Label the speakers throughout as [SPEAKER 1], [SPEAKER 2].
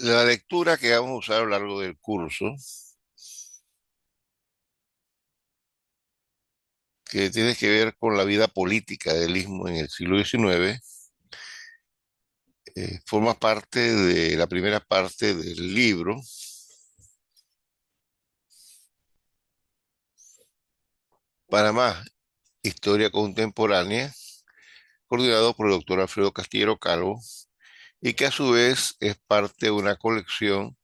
[SPEAKER 1] La lectura que vamos a usar a lo largo del curso, que tiene que ver con la vida política del Istmo en el siglo XIX, forma parte de la primera parte del libro Panamá, Historia Contemporánea, coordinado por el doctor Alfredo Castillero Calvo, y que a su vez es parte de una colección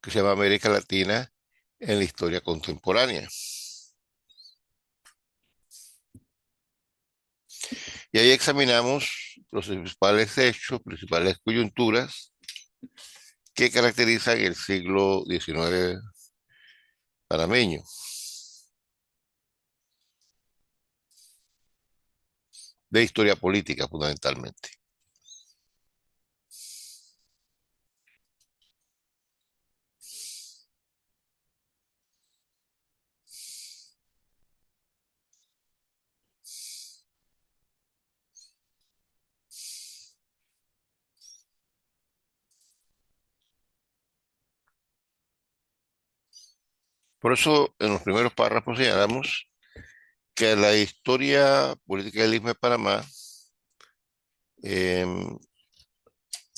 [SPEAKER 1] que se llama América Latina en la Historia Contemporánea. Y ahí examinamos los principales hechos, principales coyunturas que caracterizan el siglo XIX panameño. De historia política fundamentalmente. Por eso, en los primeros párrafos señalamos que la historia política del Istmo de Panamá eh,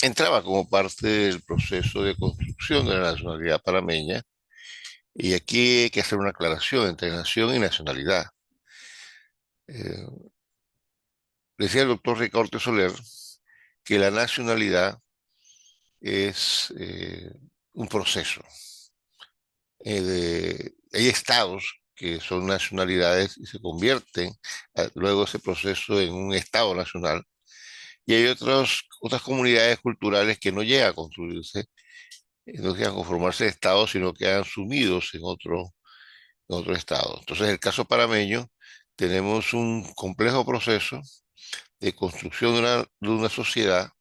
[SPEAKER 1] entraba como parte del proceso de construcción de la nacionalidad panameña, y aquí hay que hacer una aclaración entre nación y nacionalidad. Eh, Decía el doctor Ricardo Soler que la nacionalidad es un proceso. Hay estados que son nacionalidades y se convierten luego ese proceso en un estado nacional, y hay otras comunidades culturales que no llegan a construirse, no llegan a conformarse de estados, sino que quedan sumidos en otro estado. Entonces, en el caso parameño, tenemos un complejo proceso de construcción de una sociedad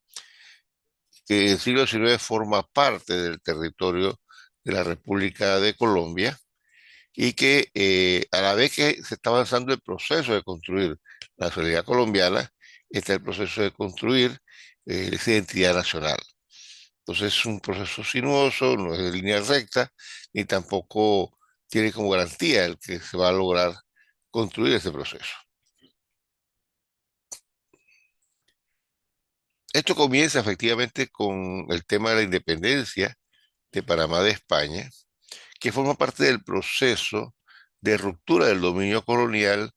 [SPEAKER 1] que en el siglo XIX forma parte del territorio de la República de Colombia, y que a la vez que se está avanzando el proceso de construir la sociedad colombiana, está el proceso de construir esa identidad nacional. Entonces es un proceso sinuoso, no es de línea recta, ni tampoco tiene como garantía el que se va a lograr construir ese proceso. Esto comienza efectivamente con el tema de la independencia de Panamá de España, que forma parte del proceso de ruptura del dominio colonial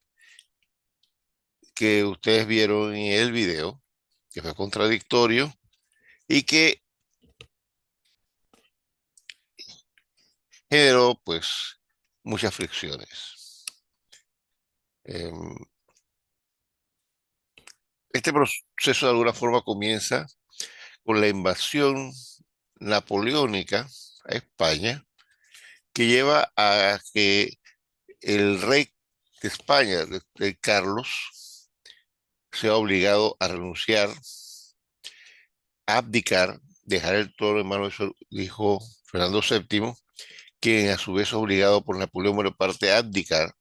[SPEAKER 1] que ustedes vieron en el video, que fue contradictorio y que generó pues muchas fricciones. Em, este proceso de alguna forma comienza con la invasión napoleónica a España, que lleva a que el rey de España, de Carlos, sea obligado a renunciar, a abdicar, dejar el trono en manos de su hijo Fernando VII, quien a su vez es obligado por Napoleón Bonaparte a abdicar,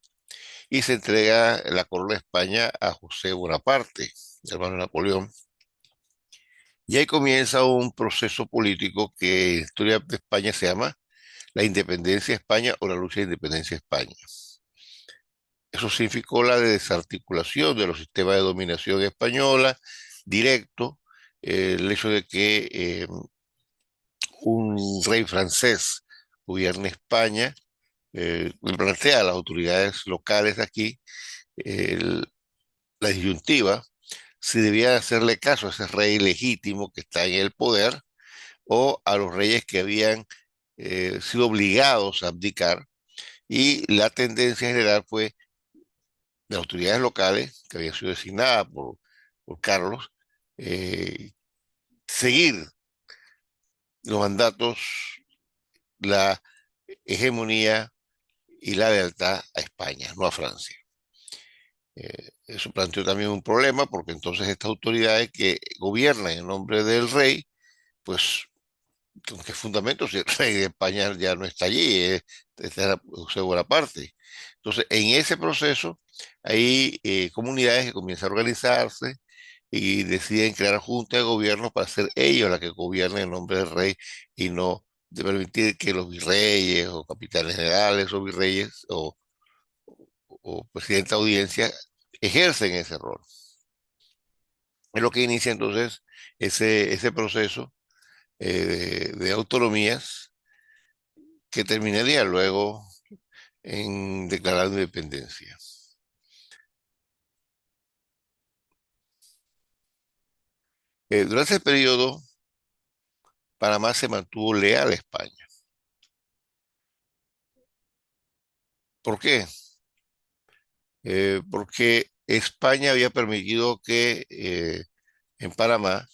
[SPEAKER 1] y se entrega la corona de España a José Bonaparte, hermano de Napoleón. Y ahí comienza un proceso político que en la historia de España se llama la independencia de España o la lucha de independencia de España. Eso significó la desarticulación de los sistemas de dominación española, directo, el hecho de que un rey francés gobierne España, le plantea a las autoridades locales de aquí el- la disyuntiva si debía hacerle caso a ese rey legítimo que está en el poder, o a los reyes que habían sido obligados a abdicar. Y la tendencia general fue de autoridades locales, que habían sido designadas por Carlos, eh, seguir los mandatos, la hegemonía y la lealtad a España, no a Francia. Eso planteó también un problema, porque entonces estas autoridades que gobiernan en nombre del rey, pues, ¿con qué fundamento si el rey de España ya no está allí? Está José Bonaparte. Entonces, en ese proceso hay comunidades que comienzan a organizarse, y deciden crear junta de gobierno para ser ellos la que gobiernen en nombre del rey y no de permitir que los virreyes o capitanes generales o virreyes o presidente de audiencia ejercen ese rol. Es lo que inicia entonces ese proceso de autonomías que terminaría luego en declarar independencia. Durante ese periodo, Panamá se mantuvo leal a España. ¿Por qué? Porque España había permitido que en Panamá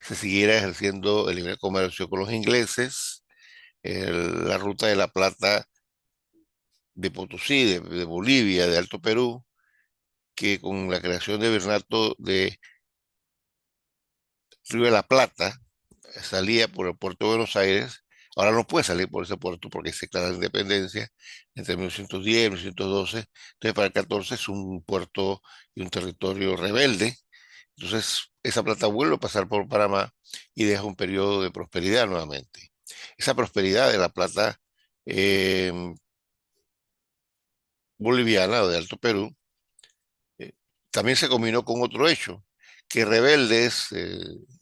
[SPEAKER 1] se siguiera ejerciendo el libre comercio con los ingleses, la ruta de la Plata de Potosí, de Bolivia, de Alto Perú, que con la creación de Bernato de Río de la Plata salía por el puerto de Buenos Aires. Ahora no puede salir por ese puerto porque se declara la independencia entre 1910 y 1912. Entonces, para el 14 es un puerto y un territorio rebelde. Entonces, esa plata vuelve a pasar por Panamá y deja un periodo de prosperidad nuevamente. Esa prosperidad de la plata eh, boliviana o de Alto Perú eh, también se combinó con otro hecho, que rebeldes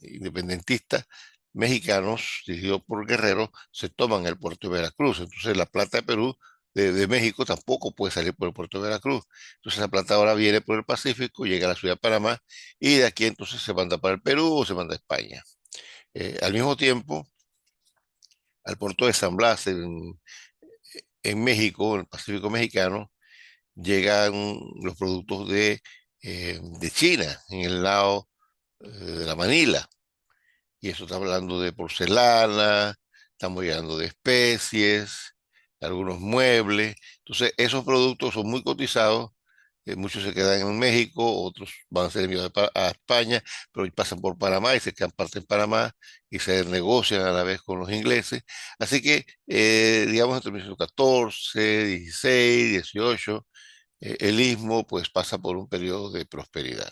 [SPEAKER 1] independentistas mexicanos, dirigidos por guerreros, se toman el puerto de Veracruz. Entonces la plata de Perú, de México, tampoco puede salir por el puerto de Veracruz. Entonces la plata ahora viene por el Pacífico, llega a la ciudad de Panamá y de aquí entonces se manda para el Perú o se manda a España. Al mismo tiempo, al puerto de San Blas en México, en el Pacífico mexicano, llegan los productos de China, en el lado de la Manila. Y eso está hablando de porcelana, estamos hablando de especies, algunos muebles. Entonces, esos productos son muy cotizados. Muchos se quedan en México, otros van a ser enviados a España, pero pasan por Panamá y se quedan parte en Panamá y se negocian a la vez con los ingleses. Así que, digamos, entre 1914, 16, 18, el istmo pues pasa por un periodo de prosperidad.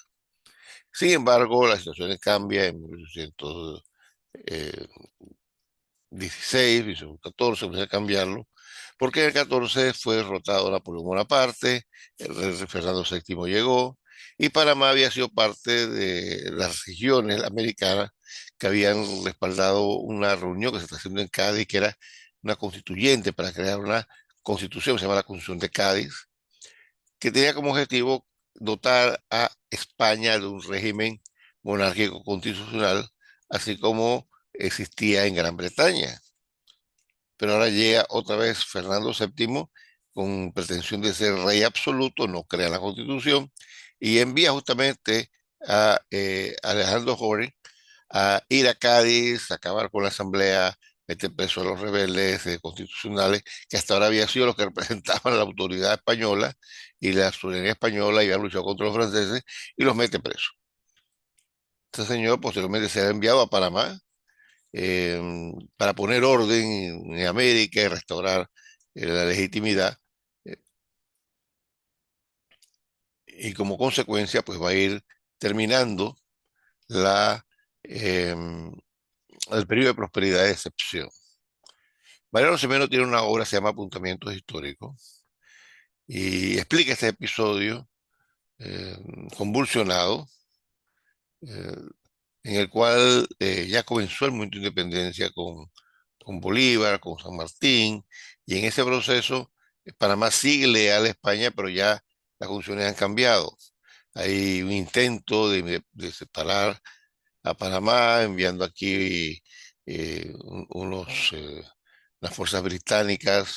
[SPEAKER 1] Sin embargo, la situación cambia en 1816, 1814, comienza a cambiarlo, porque en el 14 fue derrotado Napoleón Bonaparte, el rey Fernando VII llegó, y Panamá había sido parte de las regiones americanas que habían respaldado una reunión que se está haciendo en Cádiz, que era una constituyente para crear una constitución, se llama la Constitución de Cádiz, que tenía como objetivo dotar a España de un régimen monárquico constitucional, así como existía en Gran Bretaña. Pero ahora llega otra vez Fernando VII con pretensión de ser rey absoluto, no crea la constitución y envía justamente a Alejandro Jory a ir a Cádiz, a acabar con la asamblea, meter preso a los rebeldes constitucionales, que hasta ahora habían sido los que representaban la autoridad española y la soberanía española y habían luchado contra los franceses, y los mete presos. Este señor posteriormente será enviado a Panamá eh, para poner orden en América y restaurar la legitimidad, eh, y como consecuencia pues va a ir terminando la, eh, el periodo de prosperidad de excepción. Mariano Semeno tiene una obra que se llama Apuntamientos Históricos y explica este episodio eh, convulsionado, eh, en el cual ya comenzó el movimiento de independencia con Bolívar, con San Martín, y en ese proceso Panamá sigue leal a España, pero ya las funciones han cambiado. Hay un intento de separar a Panamá, enviando aquí unas fuerzas británicas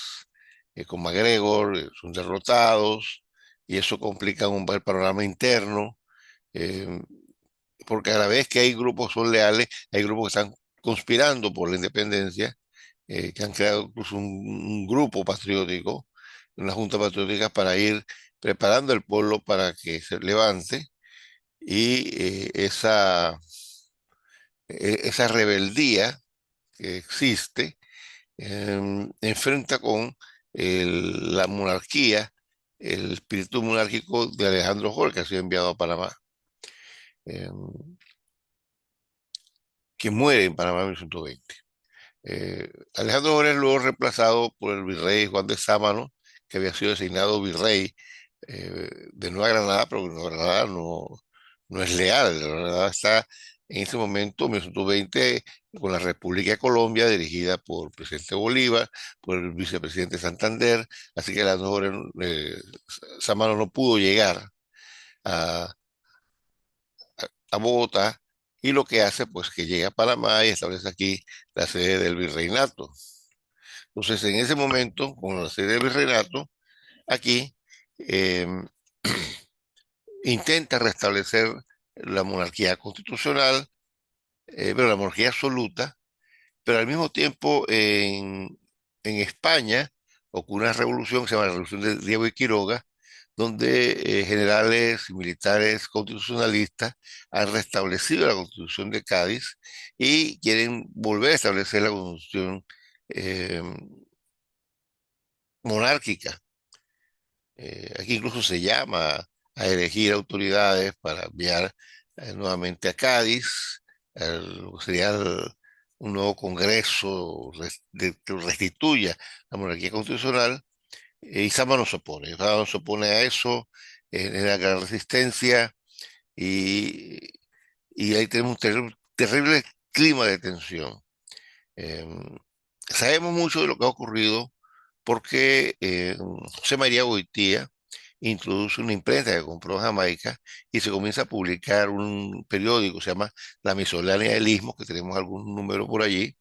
[SPEAKER 1] con MacGregor, son derrotados, y eso complica el panorama interno, eh, porque a la vez que hay grupos son leales, hay grupos que están conspirando por la independencia, que han creado incluso un grupo patriótico, una junta patriótica para ir preparando el pueblo para que se levante y esa rebeldía que existe enfrenta con la monarquía, el espíritu monárquico de Alejandro Jorge, que ha sido enviado a Panamá. eh, que muere en Panamá en 1920. Alejandro Gómez luego reemplazado por el virrey Juan de Sámano, que había sido designado virrey de Nueva Granada, pero Nueva Granada no es leal. Nueva Granada está en ese momento, en 1920, con la República de Colombia, dirigida por el presidente Bolívar, por el vicepresidente Santander, así que Alejandro Gómez Sámano no pudo llegar a, a Bogotá, y lo que hace, pues, que llega a Panamá y establece aquí la sede del virreinato. Entonces, en ese momento, con la sede del virreinato, aquí eh, intenta restablecer la monarquía constitucional, pero la monarquía absoluta, pero al mismo tiempo en España ocurre una revolución que se llama la Revolución de Diego y Quiroga, donde generales y militares constitucionalistas han restablecido la Constitución de Cádiz y quieren volver a establecer la Constitución eh, monárquica. Aquí incluso se llama a elegir autoridades para enviar nuevamente a Cádiz, lo que sería un nuevo Congreso que restituya la monarquía constitucional, y Sama no se opone. Sama no se opone a eso, es la gran resistencia, y, y ahí tenemos un terrible clima de tensión. Em, Sabemos mucho de lo que ha ocurrido porque José María Goitía introduce una imprenta que compró en Jamaica y se comienza a publicar un periódico, se llama La Miscelánea del Istmo, que tenemos algún número por allí,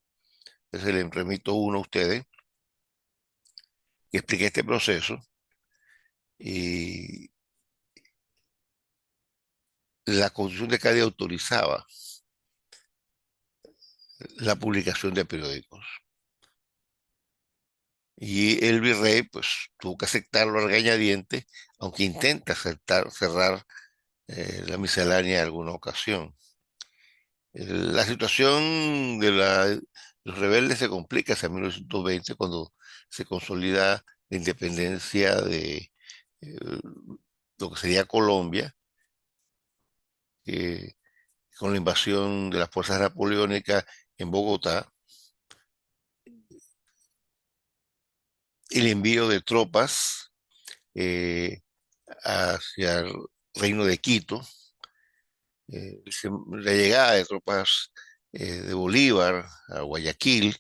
[SPEAKER 1] entonces le remito uno a ustedes, que explica este proceso, y la Constitución de Cádiz autorizaba la publicación de periódicos. Y el virrey, pues, tuvo que aceptarlo a regañadientes, aunque intenta cerrar la miscelánea en alguna ocasión. La situación de los rebeldes se complica hacia 1920, cuando se consolida la independencia de eh, lo que sería Colombia, que con la invasión de las fuerzas napoleónicas en Bogotá y el envío de tropas eh, hacia el reino de Quito, la llegada de tropas de Bolívar a Guayaquil,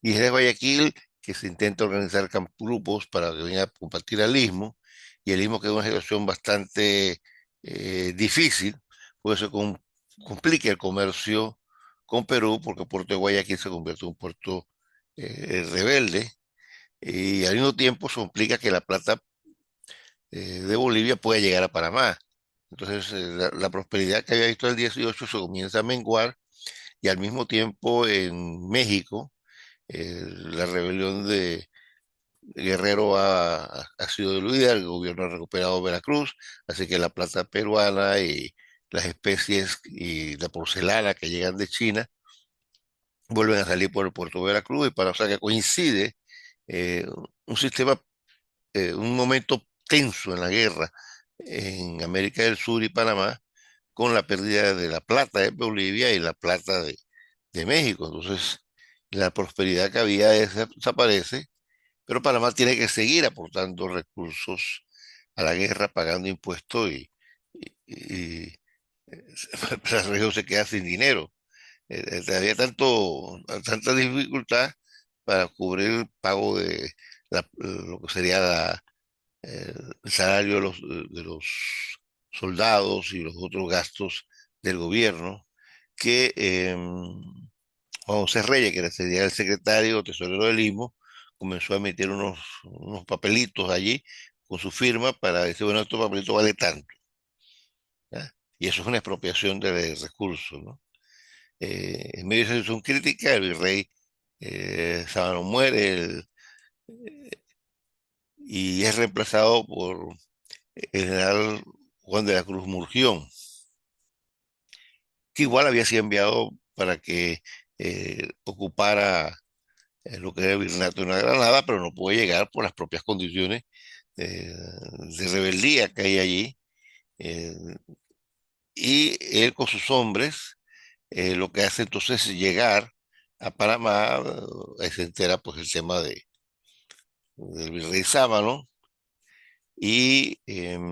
[SPEAKER 1] y desde Guayaquil que se intenta organizar grupos para que vengan a combatir al Istmo, y el Istmo queda en una situación bastante difícil, pues se complica el comercio con Perú, porque el puerto de Guayaquil se convierte en un puerto rebelde, y al mismo tiempo se complica que la plata de Bolivia pueda llegar a Panamá. Entonces, la prosperidad que había visto el 18 se comienza a menguar, y al mismo tiempo en México, la rebelión de Guerrero ha sido diluida, el gobierno ha recuperado Veracruz, así que la plata peruana y las especies y la porcelana que llegan de China vuelven a salir por el puerto de Veracruz, y para, o sea que coincide eh, un sistema, un momento tenso en la guerra en América del Sur y Panamá, con la pérdida de la plata de Bolivia y la plata de México. Entonces, la prosperidad que había desaparece, pero Panamá tiene que seguir aportando recursos a la guerra, pagando impuestos, y la región se queda sin dinero. Había tanta dificultad para cubrir el pago de lo que sería eh, el salario de los soldados y los otros gastos del gobierno, que Juan José Reyes, que sería el secretario o tesorero del IMO, comenzó a emitir unos papelitos allí con su firma para decir, bueno, estos papelitos vale tanto, ¿ya? Y eso es una expropiación de recursos, ¿no? En medio de esa situación crítica, el virrey Sábano muere, y es reemplazado por el general Juan de la Cruz Murgión, que igual había sido enviado para que ocupara lo que era el Virreinato de Nueva Granada, pero no pudo llegar por las propias condiciones eh, de rebeldía que hay allí. eh, y él con sus hombres lo que hace entonces es llegar a Panamá, ahí se entera pues el tema del virrey Sámano y, y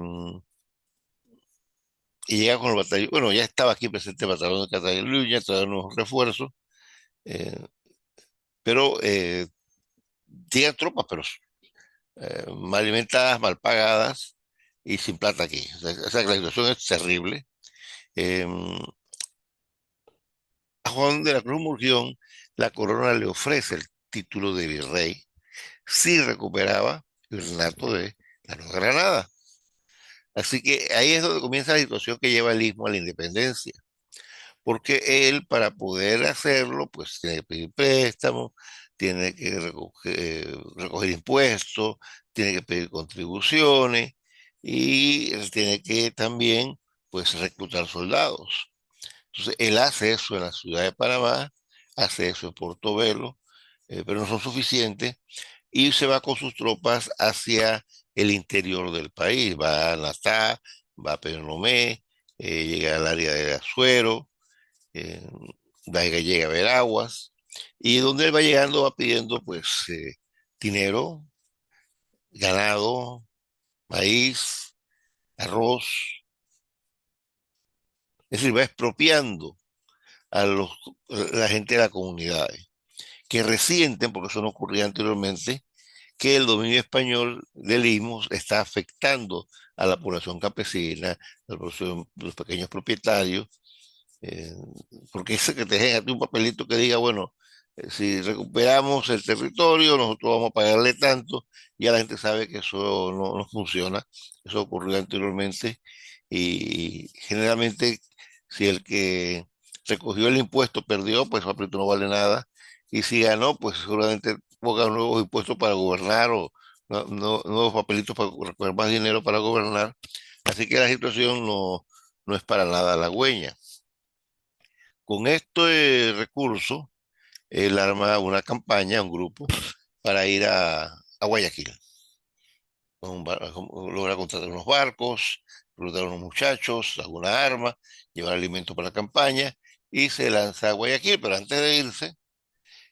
[SPEAKER 1] llega con el batallón, bueno, ya estaba aquí presente el batallón de Cataluña, trae unos refuerzos, eh, pero llegan tropas, pero mal alimentadas, mal pagadas y sin plata aquí. O sea que la situación es terrible. Eh, a Juan de la Cruz Murgión, la corona le ofrece el título de virrey si recuperaba el reinato de la Nueva Granada. Así que ahí es donde comienza la situación que lleva el Istmo a la independencia, porque él para poder hacerlo, pues tiene que pedir préstamos, tiene que recoger impuestos, tiene que pedir contribuciones y él tiene que también, pues, reclutar soldados. Entonces, él hace eso en la ciudad de Panamá, hace eso en Portobelo, pero no son suficientes y se va con sus tropas hacia el interior del país. Va a Natá, va a Peronomé, llega al área de Azuero, eh, llega a Veraguas, y donde él va llegando va pidiendo pues dinero, ganado, maíz, arroz, es decir, va expropiando a la gente de la comunidad, que resienten, porque eso no ocurría anteriormente, que el dominio español del istmo está afectando a la población campesina, a los pequeños propietarios, eh, porque ese que te dejen a ti un papelito que diga, bueno, si recuperamos el territorio, nosotros vamos a pagarle tanto, ya la gente sabe que eso no funciona, eso ocurrió anteriormente, y generalmente si el que recogió el impuesto perdió, pues el papelito no vale nada, y si ganó, pues seguramente ponga nuevos impuestos para gobernar o nuevos papelitos para recoger más dinero para gobernar, así que la situación no es para nada halagüeña. Con este recurso, él arma una campaña, un grupo, para ir a Guayaquil. Logra contratar unos barcos, reclutar unos muchachos, alguna arma, llevar alimento para la campaña y se lanza a Guayaquil. Pero antes de irse,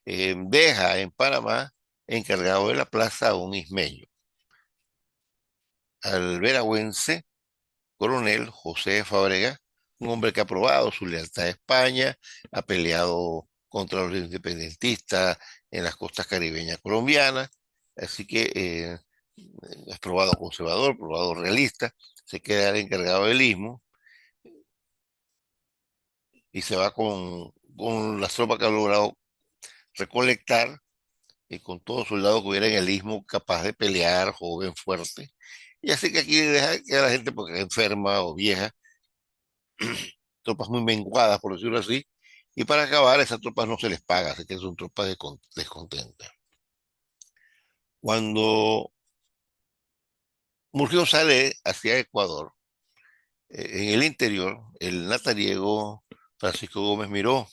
[SPEAKER 1] deja en Panamá encargado de la plaza a un ismeño, al veragüense coronel José Fábrega, un hombre que ha probado su lealtad a España, ha peleado contra los independentistas en las costas caribeñas colombianas, así que es probado conservador, probado realista, se queda el encargado del istmo y se va con las tropas que ha logrado recolectar y con todos los soldados que hubiera en el istmo capaz de pelear, joven, fuerte. Y así que aquí deja que la gente porque es enferma o vieja, tropas muy menguadas, por decirlo así, y para acabar, esas tropas no se les paga, así que son tropas descontentas. Cuando Murgio sale hacia Ecuador, en el interior, el natariego Francisco Gómez Miró,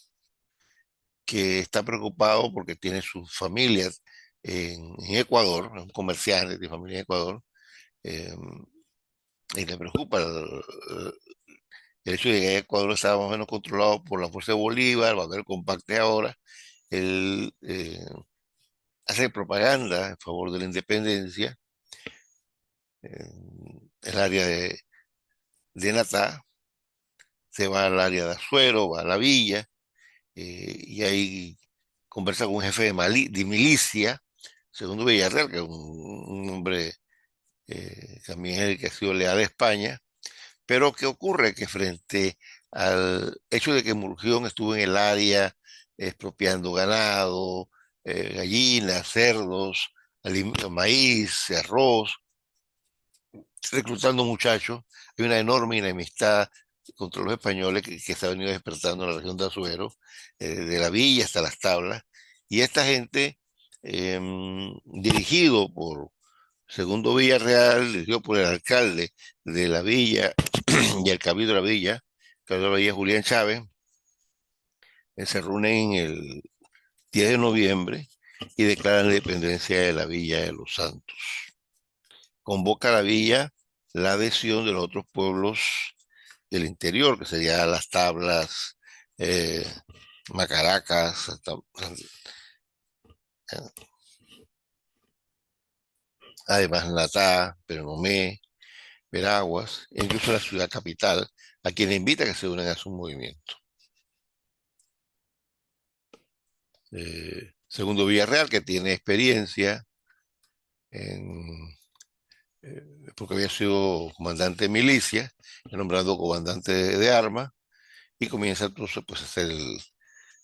[SPEAKER 1] que está preocupado porque tiene sus familias en Ecuador, es un comerciante de familia en Ecuador, eh, y le preocupa el hecho de que Ecuador estaba más o menos controlado por la fuerza de Bolívar, va a haber compacte ahora. Él hace propaganda en favor de la independencia en el área de Natá, se va al área de Azuero, va a la villa, y ahí conversa con un jefe de milicia, Segundo Villarreal, que es un hombre también es el que ha sido leal a España, pero ¿qué ocurre? Que frente al hecho de que Murgión estuvo en el área expropiando ganado, gallinas, cerdos, maíz, arroz, reclutando muchachos, hay una enorme enemistad contra los españoles que se ha venido despertando en la región de Azuero, de la villa hasta las tablas, y esta gente, dirigido por Segundo Villarreal, dirigido por el alcalde de la villa y el cabildo de la villa, cabildo de la villa Julián Chávez, se reúnen el 10 de noviembre y declaran la independencia de la villa de Los Santos. Convoca a la villa la adhesión de los otros pueblos del interior, que serían las Tablas, eh, Macaracas, además Natá, Pernomé, Veraguas, e incluso la ciudad capital, a quien invita a que se unan a su movimiento. Segundo Villarreal, que tiene experiencia en, porque había sido comandante de milicia, nombrado comandante de armas, y comienza entonces pues, a hacer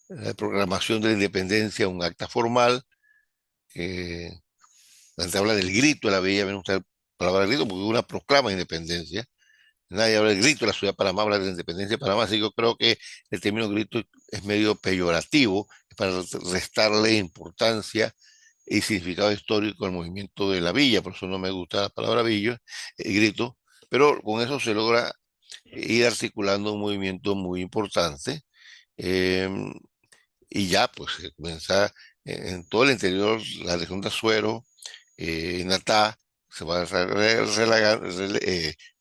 [SPEAKER 1] la proclamación de la independencia, un acta formal, que antes habla del grito de la bella, me gusta la palabra grito, porque una proclama de independencia. Nadie habla del grito de la ciudad de Panamá, habla de la independencia de Panamá, así que yo creo que el término grito es medio peyorativo, para restarle importancia y significado histórico al movimiento de la villa, por eso no me gusta la palabra villa, grito, pero con eso se logra ir articulando un movimiento muy importante. eh, y ya, pues, se comienza en todo el interior, la región de Azuero, Natá, se va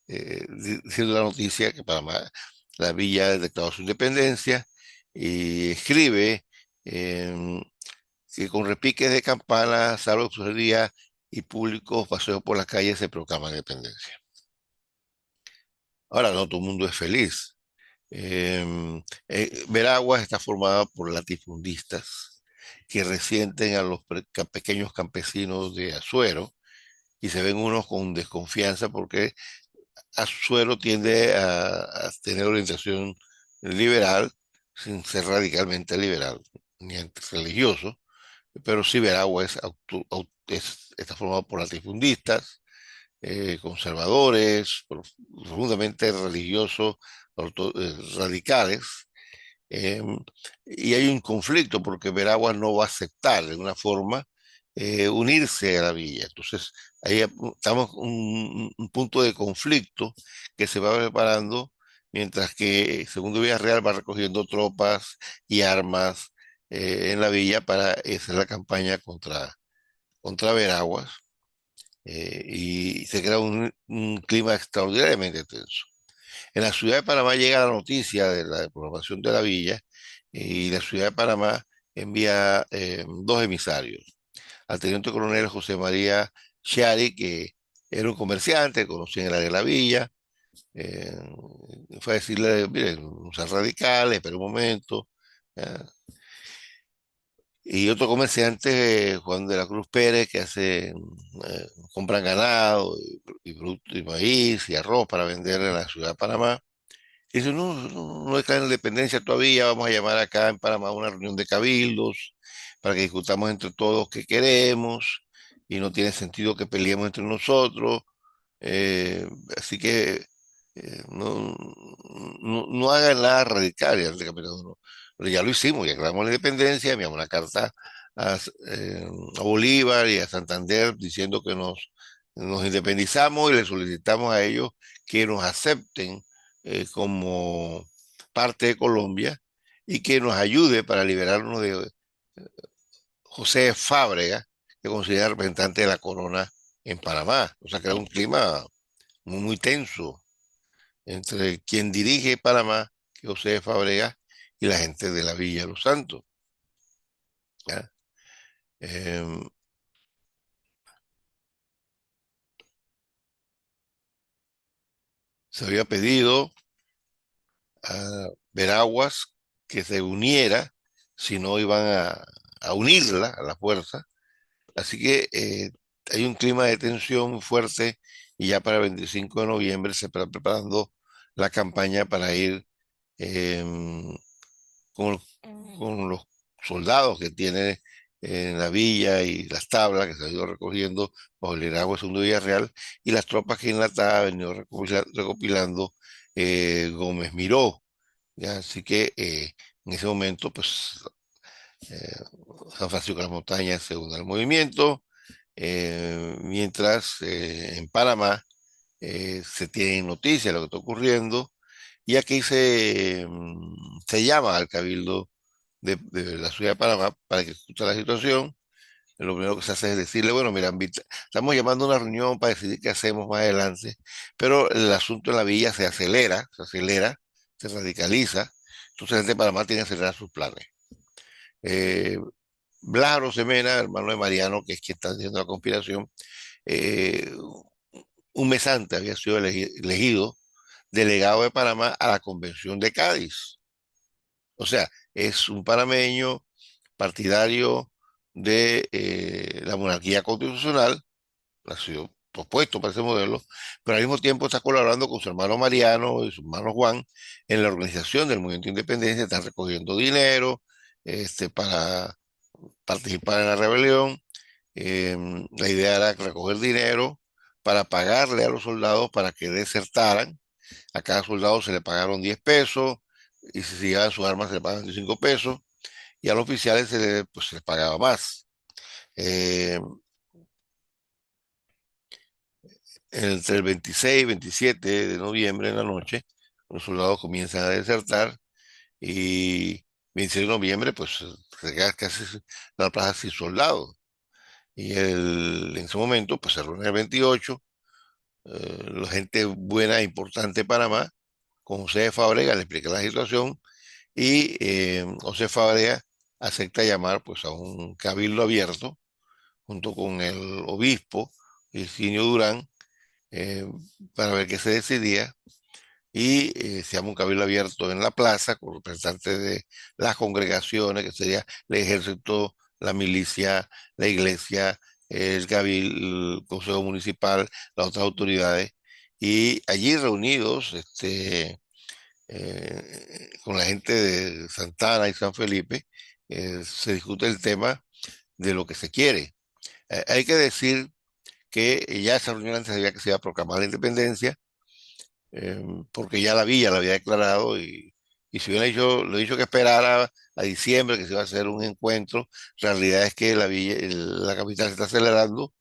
[SPEAKER 1] diciendo la noticia que Panamá, la villa ha declarado su independencia, y escribe em, que con repiques de campanas, salvo y públicos paseos por las calles se proclama la independencia. Ahora no todo el mundo es feliz. Veraguas está formada por latifundistas que resienten a los pequeños campesinos de Azuero, y se ven unos con desconfianza porque Azuero tiende a tener orientación liberal sin ser radicalmente liberal ni religioso, pero sí Veragua está formado por latifundistas, conservadores, profundamente religiosos, radicales, eh, y hay un conflicto porque Veraguas no va a aceptar de una forma unirse a la villa. Entonces, ahí estamos en un punto de conflicto que se va preparando, mientras que Segundo Villarreal va recogiendo tropas y armas en la villa para hacer la campaña contra Veraguas, y se crea un clima extraordinariamente tenso. En la ciudad de Panamá llega la noticia de la programación de la villa, y la ciudad de Panamá envía dos emisarios. Al teniente coronel José María Chiari, que era un comerciante, conocía en el área de la villa, eh, fue a decirle, miren, no sean radicales, espera un momento. ¿Ya? Y otro comerciante, Juan de la Cruz Pérez, que compran ganado y maíz y arroz para vender en la ciudad de Panamá. Dice, no, no está en independencia todavía, vamos a llamar acá en Panamá una reunión de cabildos para que discutamos entre todos qué queremos, y no tiene sentido que peleemos entre nosotros. eh, Así que no hagan nada radical, ya, no. Pero ya lo hicimos, ya creamos la independencia, enviamos una carta a Bolívar y a Santander diciendo que nos independizamos, y le solicitamos a ellos que nos acepten como parte de Colombia, y que nos ayude para liberarnos de José Fábrega, que considera representante de la corona en Panamá. O sea, que era un clima muy tenso entre quien dirige Panamá, que es José Fábrega, y la gente de la Villa de Los Santos. ¿Ya? Em, Se había pedido a Veraguas que se uniera, si no iban a unirla a la fuerza. Así que hay un clima de tensión fuerte, y ya para el 25 de noviembre se está preparando la campaña para ir em, con, con los soldados que tiene en la villa y las tablas que se ha ido recogiendo bajo el liderazgo de Segundo Villarreal, y las tropas que en la ha venido recopilando Gómez Miró. ¿Ya? Así que en ese momento, pues, eh, San Francisco de las Montañas se une al movimiento, mientras en Panamá se tiene noticia de lo que está ocurriendo, y aquí se llama al Cabildo de la ciudad de Panamá para que escuche la situación. lo primero que se hace es decirle, bueno, mira, estamos llamando a una reunión para decidir qué hacemos más adelante, pero el asunto en la villa se radicaliza, entonces la gente de Panamá tiene que acelerar sus planes. Eh, Blas Arosemena, hermano de Mariano, que es quien está haciendo la conspiración, eh, un mes antes había sido elegido delegado de Panamá a la Convención de Cádiz. O sea, es un panameño partidario de la monarquía constitucional, ha sido propuesto para ese modelo, pero al mismo tiempo está colaborando con su hermano Mariano y su hermano Juan en la organización del movimiento de independencia, están recogiendo dinero para participar en la rebelión. La idea era recoger dinero para pagarle a los soldados para que desertaran. A cada soldado se le pagaron 10 pesos y si se llevaban sus armas se le pagaban 25 pesos y a los oficiales pues, se les pagaba más. Eh, Entre el 26 y 27 de noviembre en la noche, los soldados comienzan a desertar y 26 de noviembre pues se queda casi la plaza sin soldados. En ese momento pues se reúne el 28, la gente buena e importante de Panamá, con José Fábrega, le explica la situación y José Fábrega acepta llamar pues a un cabildo abierto junto con el obispo Virginio Durán eh, para ver qué se decidía y se llama un cabildo abierto en la plaza con representantes de las congregaciones, que sería el ejército, la milicia, la iglesia, el cabildo, el consejo municipal, las otras autoridades, y allí reunidos con la gente de Santana y San Felipe, se discute el tema de lo que se quiere. Hay que decir que ya esa reunión antes sabía que se iba a proclamar la independencia, eh, porque ya la villa la había declarado y si hubiera dicho, le he dicho que esperara a diciembre, que se iba a hacer un encuentro, la realidad es que la villa, la capital se está acelerando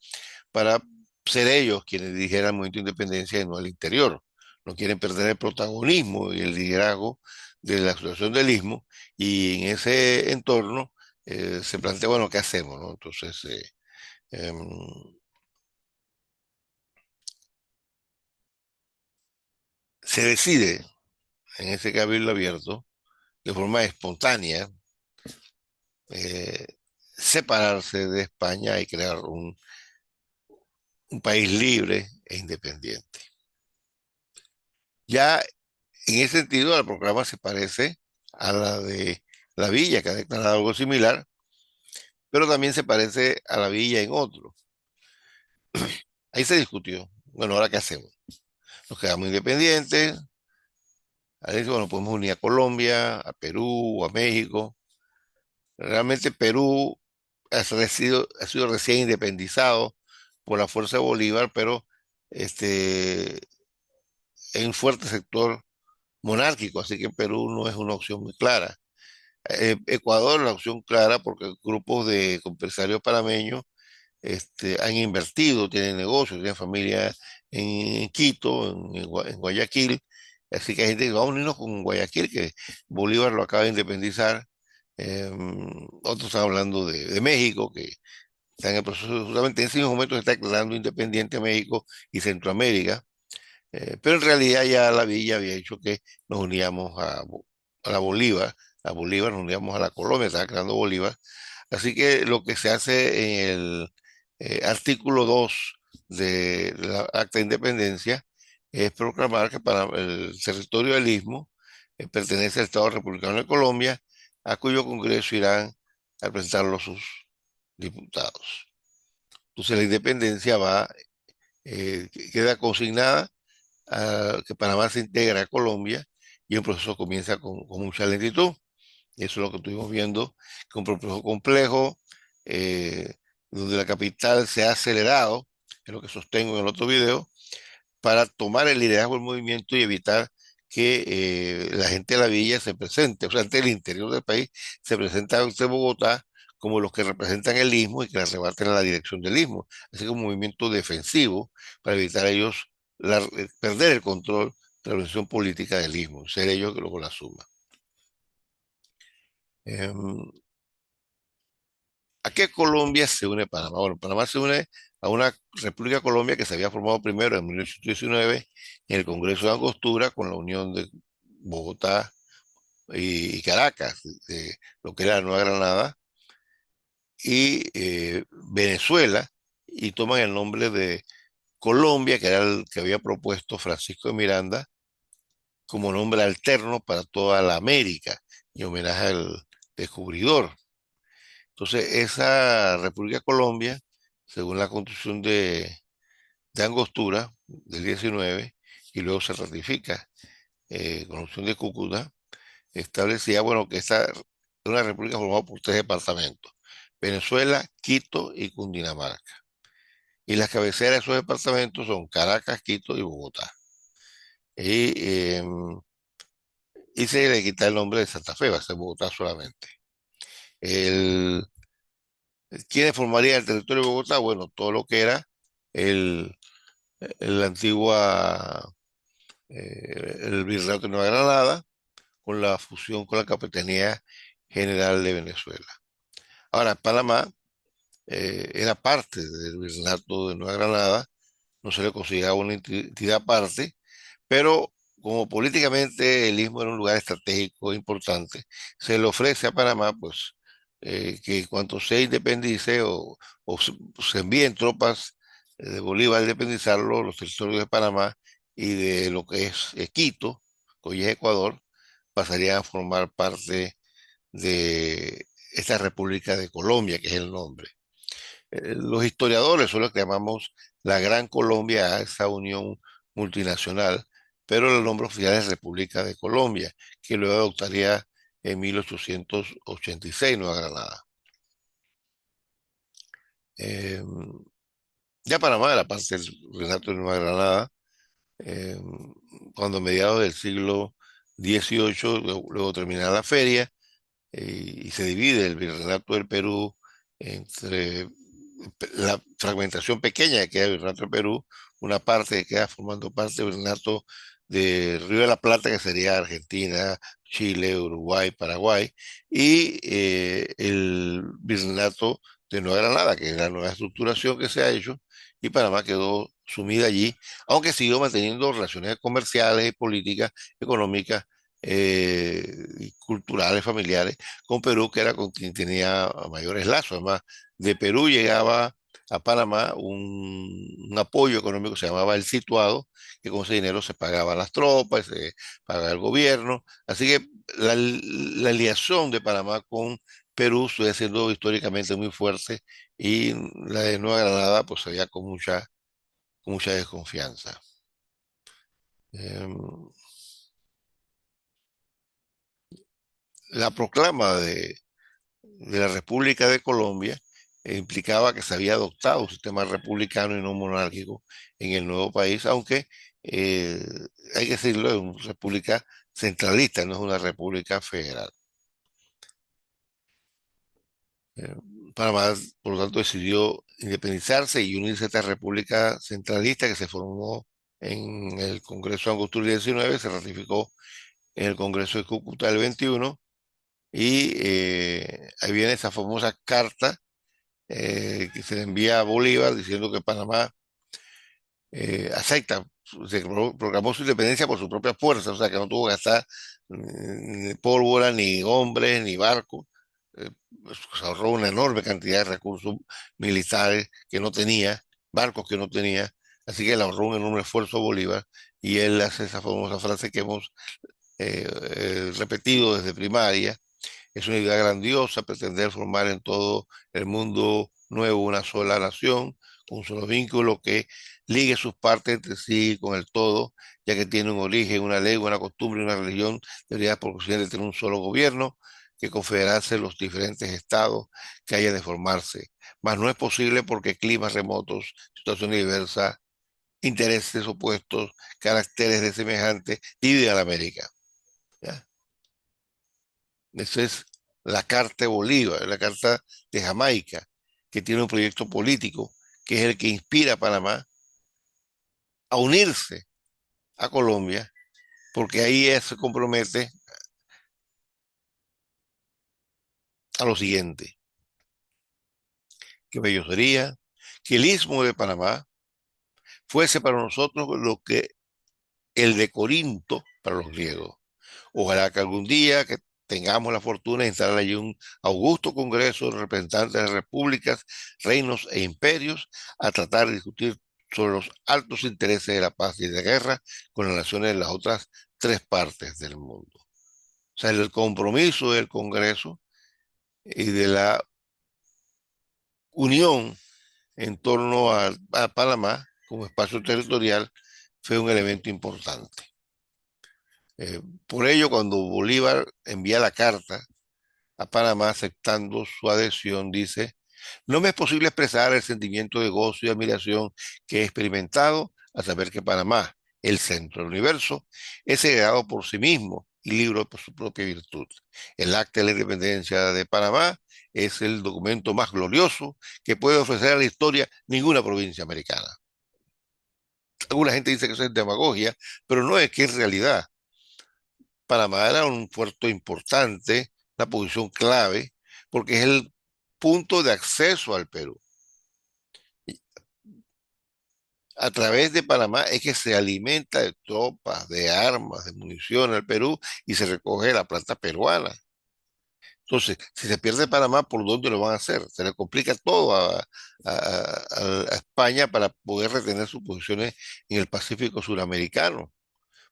[SPEAKER 1] para ser ellos quienes dijeran el movimiento de independencia y no el interior. No quieren perder el protagonismo y el liderazgo de la asociación del Istmo y en ese entorno se plantea, bueno, ¿qué hacemos? ¿No? Entonces, em, se decide en ese cabildo abierto de forma espontánea eh, separarse de España y crear un país libre e independiente. Ya en ese sentido, la proclama se parece a la de la Villa, que ha declarado algo similar, pero también se parece a la Villa en otro. Ahí se discutió. Bueno, ¿ahora qué hacemos? Nos quedamos independientes. Ahí dice, bueno, podemos unir a Colombia, a Perú, a México. Realmente Perú ha sido recién independizado por la fuerza de Bolívar, pero este, hay un fuerte sector monárquico, así que Perú no es una opción muy clara. Ecuador es la opción clara porque grupos de empresarios panameños han invertido, tienen negocios, tienen familia en Quito, en Guayaquil, así que hay gente que va a unirnos con Guayaquil, que Bolívar lo acaba de independizar. Otros están hablando de México, que está en el proceso, justamente en ese mismo momento se está declarando independiente México y Centroamérica, pero en realidad ya la villa había dicho que nos uníamos a la Bolívar, nos uníamos a la Colombia, estaba creando Bolívar. Así que lo que se hace en el artículo 2 de la Acta de Independencia es proclamar que para el territorio del Istmo pertenece al Estado Republicano de Colombia, a cuyo Congreso irán a presentarlo sus diputados. Entonces la independencia queda consignada que Panamá se integra a Colombia y el proceso comienza con mucha lentitud. Eso es lo que estuvimos viendo, que un proceso complejo, eh, donde la capital se ha acelerado, es lo que sostengo en el otro video, para tomar el liderazgo del movimiento y evitar que la gente de la villa se presente, o sea, ante el interior del país se presenta ante Bogotá como los que representan el istmo y que le arrebaten a la dirección del istmo. Así que un movimiento defensivo para evitar ellos perder el control de la organización política del istmo, ser ellos que luego la suman. Em, ¿A qué Colombia se une Panamá? Bueno, Panamá se une a una República Colombia que se había formado primero en 1819 en el Congreso de Angostura con la unión de Bogotá y Caracas, de lo que era la Nueva Granada, y Venezuela, y toman el nombre de Colombia, que era el que había propuesto Francisco de Miranda, como nombre alterno para toda la América, en homenaje al descubridor. Entonces, esa República Colombia, según la Constitución de Angostura del 19, y luego se ratifica con la opción de Cúcuta, establecía, bueno, que esta es una república formada por tres departamentos: Venezuela, Quito y Cundinamarca. Y las cabeceras de esos departamentos son Caracas, Quito y Bogotá. Y, y se le quita el nombre de Santa Fe, va a ser Bogotá solamente. El, ¿Quiénes formarían el territorio de Bogotá? Bueno, todo lo que era el, la antigua, el Virreinato de Nueva Granada, con la fusión con la Capitanía General de Venezuela. Ahora, Panamá era parte del Virreinato de Nueva Granada, no se le consideraba una entidad aparte, pero como políticamente el Istmo era un lugar estratégico importante, se le ofrece a Panamá, pues, que cuando se independice o se envíen tropas de Bolívar a independizarlo, los territorios de Panamá y de lo que es Quito, que hoy es Ecuador, pasarían a formar parte de esta República de Colombia, que es el nombre. Los historiadores son los que llamamos la Gran Colombia a esa unión multinacional, pero el nombre oficial es República de Colombia, que luego adoptaría en 1886 Nueva Granada. Eh, ya Panamá era parte del Reinato de Nueva Granada, eh, cuando a mediados del siglo XVIII, luego termina la feria, y se divide el Virreinato del Perú entre la fragmentación pequeña que queda del Virreinato del Perú, una parte que queda formando parte del Virreinato de Río de la Plata, que sería Argentina, Chile, Uruguay, Paraguay, y el Virreinato de Nueva Granada, que es la nueva estructuración que se ha hecho, y Panamá quedó sumida allí, aunque siguió manteniendo relaciones comerciales, políticas, económicas, y culturales, familiares, con Perú, que era con quien tenía mayores lazos. Además, de Perú llegaba a Panamá un apoyo económico que se llamaba el Situado, que con ese dinero se pagaban las tropas, se pagaba el gobierno. Así que la liaison de Panamá con Perú sigue siendo históricamente muy fuerte, y la de Nueva Granada pues se veía con mucha desconfianza. Em, la proclama de la República de Colombia implicaba que se había adoptado un sistema republicano y no monárquico en el nuevo país, aunque eh, hay que decirlo, es una república centralista, no es una república federal. Eh, Panamá, por lo tanto, decidió independizarse y unirse a esta república centralista que se formó en el Congreso de Angostura 19, se ratificó en el Congreso de Cúcuta el 21, y ahí viene esa famosa carta que se le envía a Bolívar diciendo que Panamá acepta, proclamó su independencia por su propia fuerza, o sea que no tuvo que gastar ni pólvora, ni hombres, ni barcos. Pues, se ahorró una enorme cantidad de recursos militares que no tenía, barcos que no tenía, así que le ahorró un enorme esfuerzo a Bolívar, y él hace esa famosa frase que hemos repetido desde primaria: es una idea grandiosa pretender formar en todo el mundo nuevo una sola nación, con un solo vínculo que ligue sus partes entre sí con el todo, ya que tiene un origen, una lengua, una costumbre y una religión. Debería por consiguiente tener un solo gobierno que confederase los diferentes estados que haya de formarse. Mas no es posible porque climas remotos, situaciones diversas, intereses opuestos, caracteres de semejantes dividen a la América. ¿Ya? Esa es la Carta de Bolívar, la Carta de Jamaica, que tiene un proyecto político que es el que inspira a Panamá a unirse a Colombia, porque ahí se compromete a lo siguiente. qué bello sería que el Istmo de Panamá fuese para nosotros lo que el de Corinto para los griegos. Ojalá que algún día que tengamos la fortuna de instalar allí un augusto congreso de representantes de repúblicas, reinos e imperios a tratar de discutir sobre los altos intereses de la paz y de guerra con las naciones de las otras tres partes del mundo. O sea, el compromiso del Congreso y de la unión en torno a Panamá como espacio territorial fue un elemento importante. Eh, por ello, cuando Bolívar envía la carta a Panamá aceptando su adhesión, dice: no me es posible expresar el sentimiento de gozo y admiración que he experimentado al saber que Panamá, el centro del universo, es segregado por sí mismo y libre por su propia virtud. El Acta de la Independencia de Panamá es el documento más glorioso que puede ofrecer a la historia ninguna provincia americana. Alguna gente dice que eso es demagogia, pero no, es que en realidad Panamá era un puerto importante, una posición clave, porque es el punto de acceso al Perú. A través de Panamá es que se alimenta de tropas, de armas, de munición al Perú y se recoge la plata peruana. Entonces, si se pierde Panamá, ¿por dónde lo van a hacer? Se le complica todo a España para poder retener sus posiciones en el Pacífico suramericano,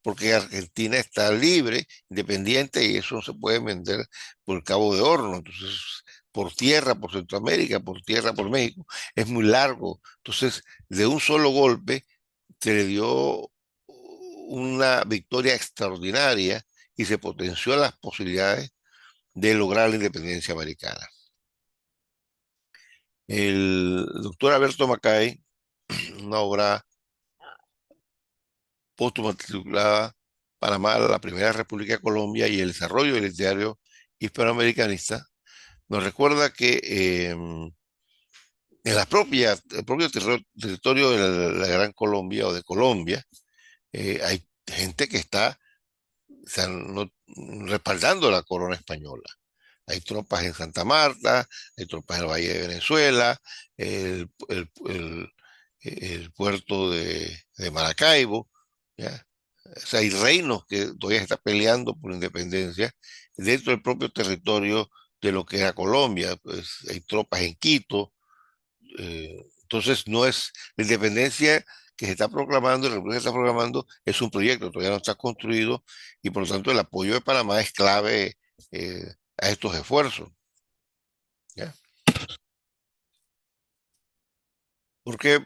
[SPEAKER 1] porque Argentina está libre, independiente, y eso no se puede vender por el Cabo de Horno. Entonces, por tierra, por Centroamérica, por tierra, por México, es muy largo. Entonces, de un solo golpe, se le dio una victoria extraordinaria y se potenció las posibilidades de lograr la independencia americana. El doctor Alberto Macay, una obra póstuma titulada Panamá, la primera República de Colombia y el desarrollo del ideario hispanoamericanista, nos recuerda que en el propio territorio de la Gran Colombia o de Colombia, hay gente que está, o sea, respaldando la corona española. Hay tropas en Santa Marta, hay tropas en el Valle de Venezuela, el, el- el- el puerto de Maracaibo, ¿ya? O sea, hay reinos que todavía están peleando por independencia dentro del propio territorio de lo que era Colombia. Pues hay tropas en Quito. Entonces, no es la independencia que se está proclamando, la república que se está proclamando, es un proyecto, todavía no está construido y por lo tanto el apoyo de Panamá es clave a estos esfuerzos. ¿Ya? Porque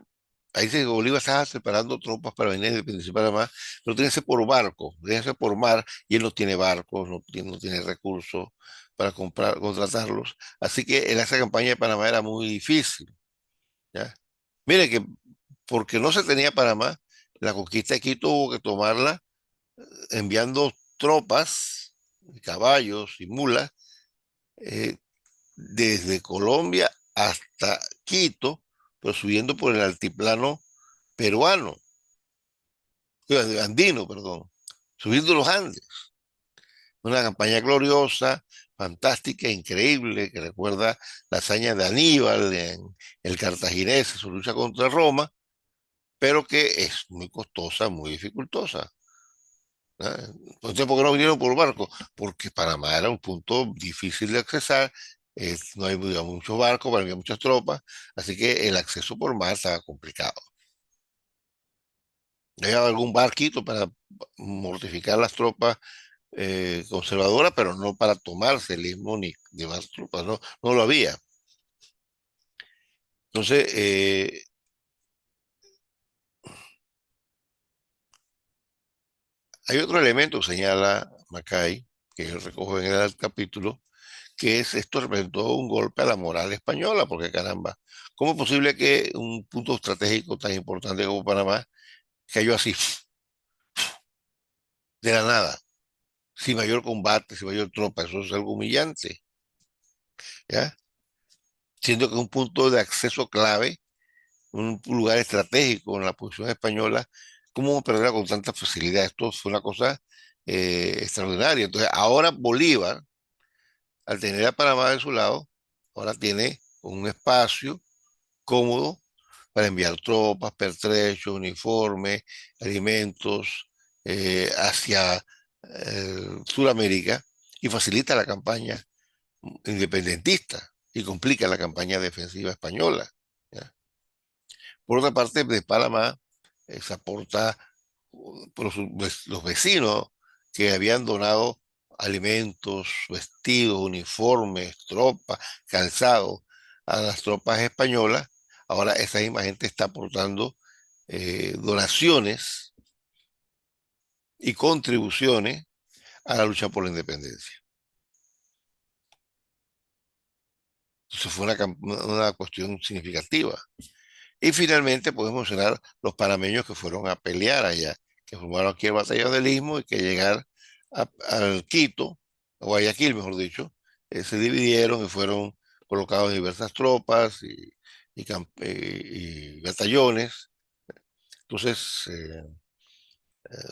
[SPEAKER 1] ahí se Bolívar estaba separando tropas para venir a independencia de Panamá, pero tiene que ser por barco, tiene que ser por mar, y él no tiene barcos, no tiene recursos para comprar, contratarlos. Así que en esa campaña de Panamá era muy difícil. ¿Ya? Mire que porque no se tenía Panamá, la conquista de Quito hubo que tomarla enviando tropas, caballos y mulas, eh, desde Colombia hasta Quito, pero subiendo por el altiplano peruano, andino, perdón, subiendo los Andes. Una campaña gloriosa, fantástica, increíble, que recuerda la hazaña de Aníbal en el Cartaginés, su lucha contra Roma, pero que es muy costosa, muy dificultosa. ¿No? Entonces, ¿por qué no vinieron por barco? Porque Panamá era un punto difícil de accesar, no hay muchos barcos, había muchas tropas, así que el acceso por mar estaba complicado. Había algún barquito para mortificar las tropas conservadoras, pero no para tomarse el istmo ni llevar tropas, no, no lo había. Entonces, hay otro elemento que señala Macay, que yo recojo en el capítulo, que es esto representó un golpe a la moral española, porque caramba, ¿cómo es posible que un punto estratégico tan importante como Panamá cayó así, de la nada, sin mayor combate, sin mayor tropa? Eso es algo humillante, ¿ya? Siendo que es un punto de acceso clave, un lugar estratégico en la posición española, ¿cómo perderla con tanta facilidad? Esto fue una cosa extraordinaria. Entonces, ahora Bolívar, al tener a Panamá de su lado, ahora tiene un espacio cómodo para enviar tropas, pertrechos, uniformes, alimentos hacia Sudamérica y facilita la campaña independentista y complica la campaña defensiva española. ¿Ya? Por otra parte, de Panamá se aporta por los vecinos que habían donado alimentos, vestidos, uniformes, tropas, calzado a las tropas españolas. Ahora esa misma gente está aportando donaciones y contribuciones a la lucha por la independencia. Entonces fue una cuestión significativa. Y finalmente podemos mencionar los panameños que fueron a pelear allá, que formaron aquí el batallón del Istmo y que llegar al Quito, o Guayaquil, mejor dicho, se dividieron y fueron colocados en diversas tropas y batallones. Entonces,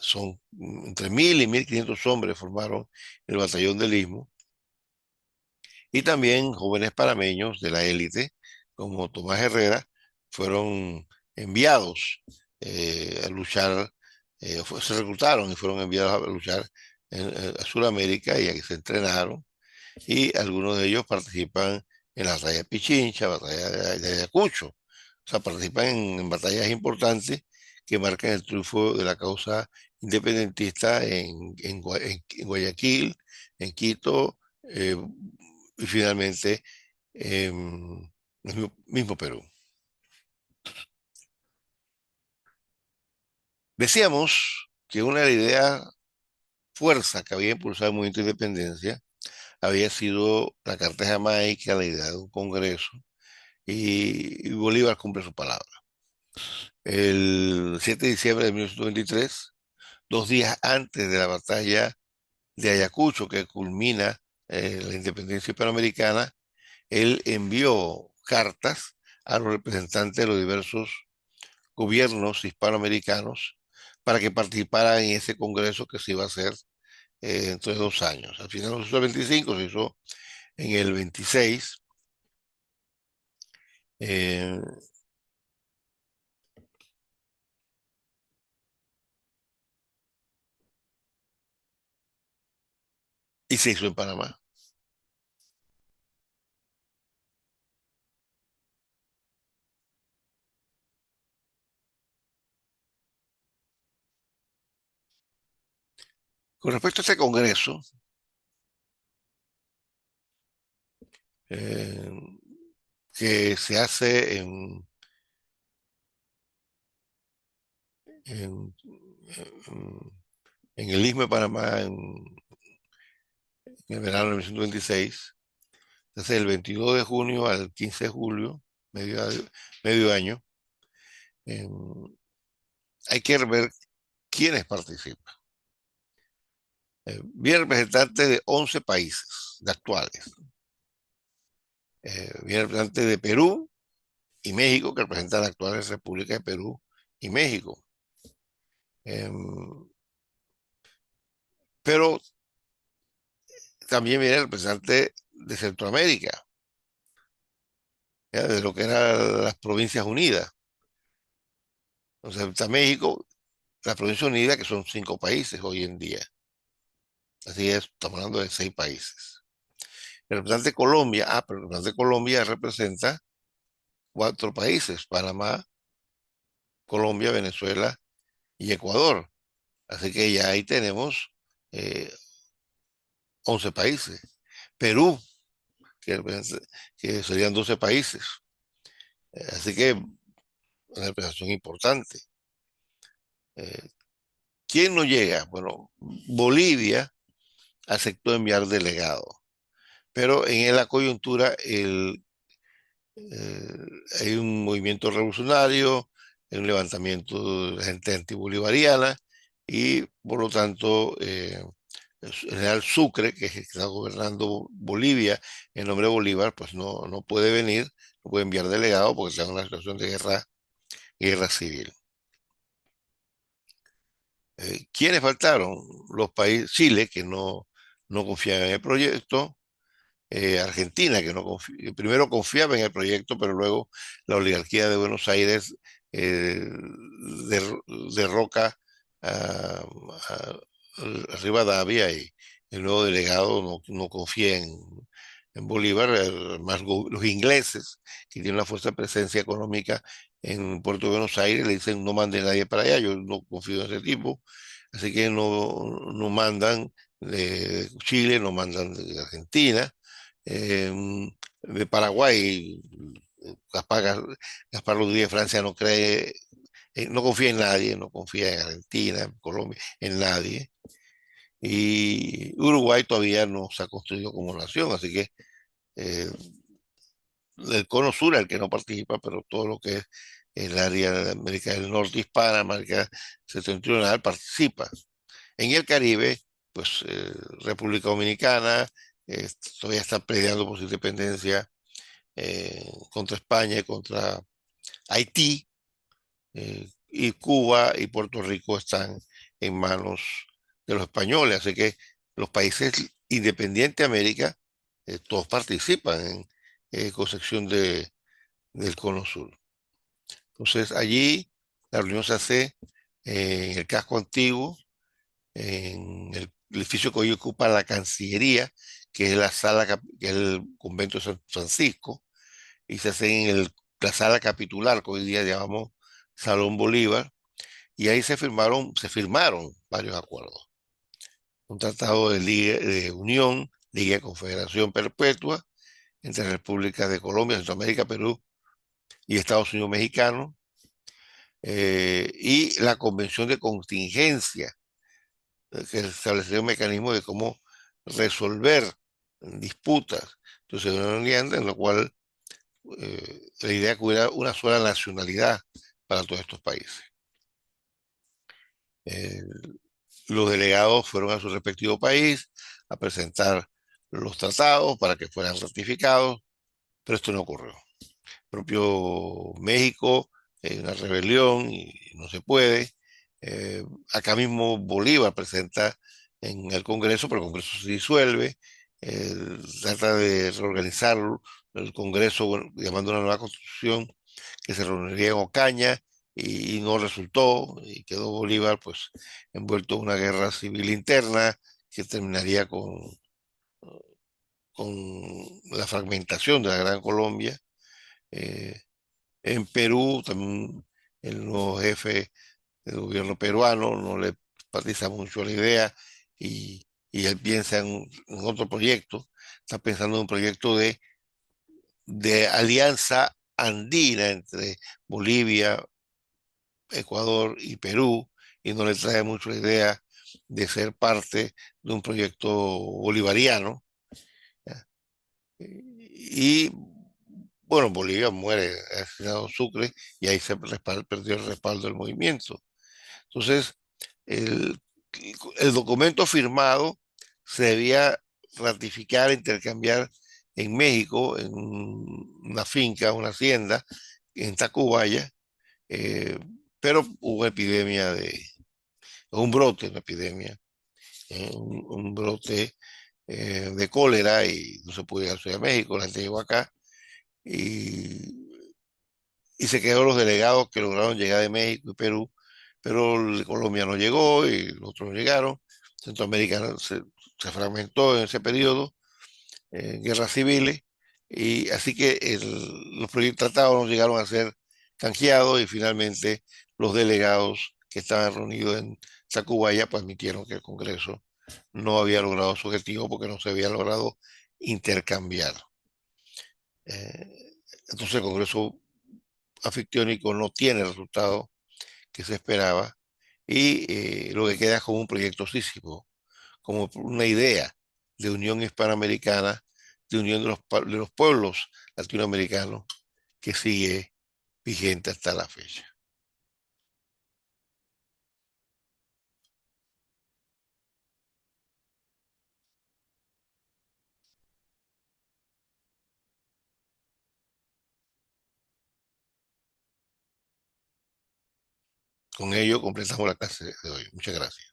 [SPEAKER 1] son entre 1.000 y 1.500 hombres formaron el batallón del Istmo y también jóvenes panameños de la élite, como Tomás Herrera, fueron enviados a luchar, se reclutaron y fueron enviados a luchar a Sudamérica y aquí se entrenaron. Y algunos de ellos participan en la batalla de Pichincha, batalla de Ayacucho. O sea, participan en batallas importantes que marcan el triunfo de la causa independentista en Guayaquil, en Quito, y finalmente en el mismo Perú. Decíamos que una de las ideas fuerza que había impulsado el movimiento de independencia había sido la Carta de Jamaica, la idea de un Congreso, y Bolívar cumple su palabra. El 7 de diciembre de 1923, 2 días antes de la batalla de Ayacucho, que culmina la independencia hispanoamericana, él envió cartas a los representantes de los diversos gobiernos hispanoamericanos para que participaran en ese congreso que se iba a hacer dentro de 2 años. Al final no se hizo el 25, se hizo en el 26 eh, y se hizo en Panamá. Con respecto a este congreso, eh, que se hace en, en el Istmo de Panamá en el verano de 1926, se hace del 22 de junio al 15 de julio, medio, medio año. eh, Hay que ver quiénes participan. Vienen representantes de 11 países de actuales. Vienen representantes de Perú y México, que representan la actual República de Perú y México. Eh, pero también viene el representante de Centroamérica, ¿ya? De lo que eran las Provincias Unidas. O sea, está México, las Provincias Unidas, que son 5 países hoy en día. Así es, estamos hablando de 6 países. El representante de Colombia, pero el representante de Colombia representa 4 países: Panamá, Colombia, Venezuela y Ecuador. Así que ya ahí tenemos eh, 11 países. Perú, que serían 12 países. Así que una representación importante. Eh, ¿Quién no llega? Bueno, Bolivia aceptó enviar delegados, pero en la coyuntura eh, hay un movimiento revolucionario, hay un levantamiento de la gente antibolivariana y por lo tanto el general Sucre, que está gobernando Bolivia en nombre de Bolívar, pues no puede venir, no puede enviar delegado porque está en una situación de guerra civil. ¿Quiénes faltaron? Los países, Chile, que no confían en el proyecto, Argentina, que no primero confiaba en el proyecto, pero luego la oligarquía de Buenos Aires eh, derroca a, a Rivadavia y el nuevo delegado no confía en Bolívar, los ingleses, que tienen una fuerte presencia económica en Puerto de Buenos Aires, le dicen no mande nadie para allá, yo no confío en ese tipo, así que no mandan de Chile, no mandan de Argentina, de Paraguay, Gaspar, Gaspar Rodríguez Francia no cree, no confía en nadie, no confía en Argentina, en Colombia, en nadie. Y Uruguay todavía no se ha construido como nación, así que eh, el Cono Sur es el que no participa, pero todo lo que es el área de América del Norte hispana, América septentrional, participa. En el Caribe, pues República Dominicana todavía está peleando por su independencia contra España y contra Haití, y Cuba y Puerto Rico están en manos de los españoles, así que los países independientes de América, todos participan en concepción del Cono Sur. Entonces allí la reunión se hace en el casco antiguo, en el edificio que hoy ocupa la Cancillería, que es la sala, que es el convento de San Francisco, y se hace en la sala capitular, que hoy día llamamos Salón Bolívar, y ahí se firmaron varios acuerdos. Un tratado de unión, Liga de Confederación Perpetua, entre Repúblicas de Colombia, Centroamérica, Perú y Estados Unidos mexicanos, y la Convención de Contingencia, que estableció un mecanismo de cómo resolver disputas. Entonces, una alianza en la cual la idea es que hubiera una sola nacionalidad para todos estos países. Eh, los delegados fueron a su respectivo país a presentar los tratados para que fueran ratificados, pero esto no ocurrió. Propio México, una rebelión y no se puede. Eh, acá mismo Bolívar presenta en el Congreso, pero el Congreso se disuelve, eh, trata de reorganizar el Congreso, bueno, llamando una nueva constitución que se reuniría en Ocaña y no resultó y quedó Bolívar pues envuelto en una guerra civil interna que terminaría con la fragmentación de la Gran Colombia. Eh, en Perú también el nuevo jefe del gobierno peruano no le partiza mucho la idea y él piensa en otro proyecto, está pensando en un proyecto de alianza andina entre Bolivia, Ecuador y Perú, y no le trae mucho la idea de ser parte de un proyecto bolivariano. ¿Ya? Y bueno, Bolivia muere asesinado Sucre y ahí perdió el respaldo del movimiento. Entonces, el, el documento firmado se debía ratificar, intercambiar en México, en una finca, una hacienda, en Tacubaya, eh, pero hubo epidemia un brote, una epidemia, un brote de cólera y no se pudo ir al Ciudad de México, la gente llegó acá y, y se quedaron los delegados que lograron llegar de México y Perú, pero el de Colombia no llegó y los otros no llegaron. Centroamérica se fragmentó en ese periodo, guerras civiles, y así que los proyectos tratados no llegaron a ser canjeados y finalmente los delegados que estaban reunidos en Tacubaya pues admitieron que el Congreso no había logrado su objetivo porque no se había logrado intercambiar. Entonces el Congreso anfictiónico no tiene el resultado que se esperaba y lo que queda es como un proyecto sísmico, como una idea de unión hispanoamericana, de unión de los pueblos latinoamericanos que sigue vigente hasta la fecha. Con ello completamos la clase de hoy. Muchas gracias.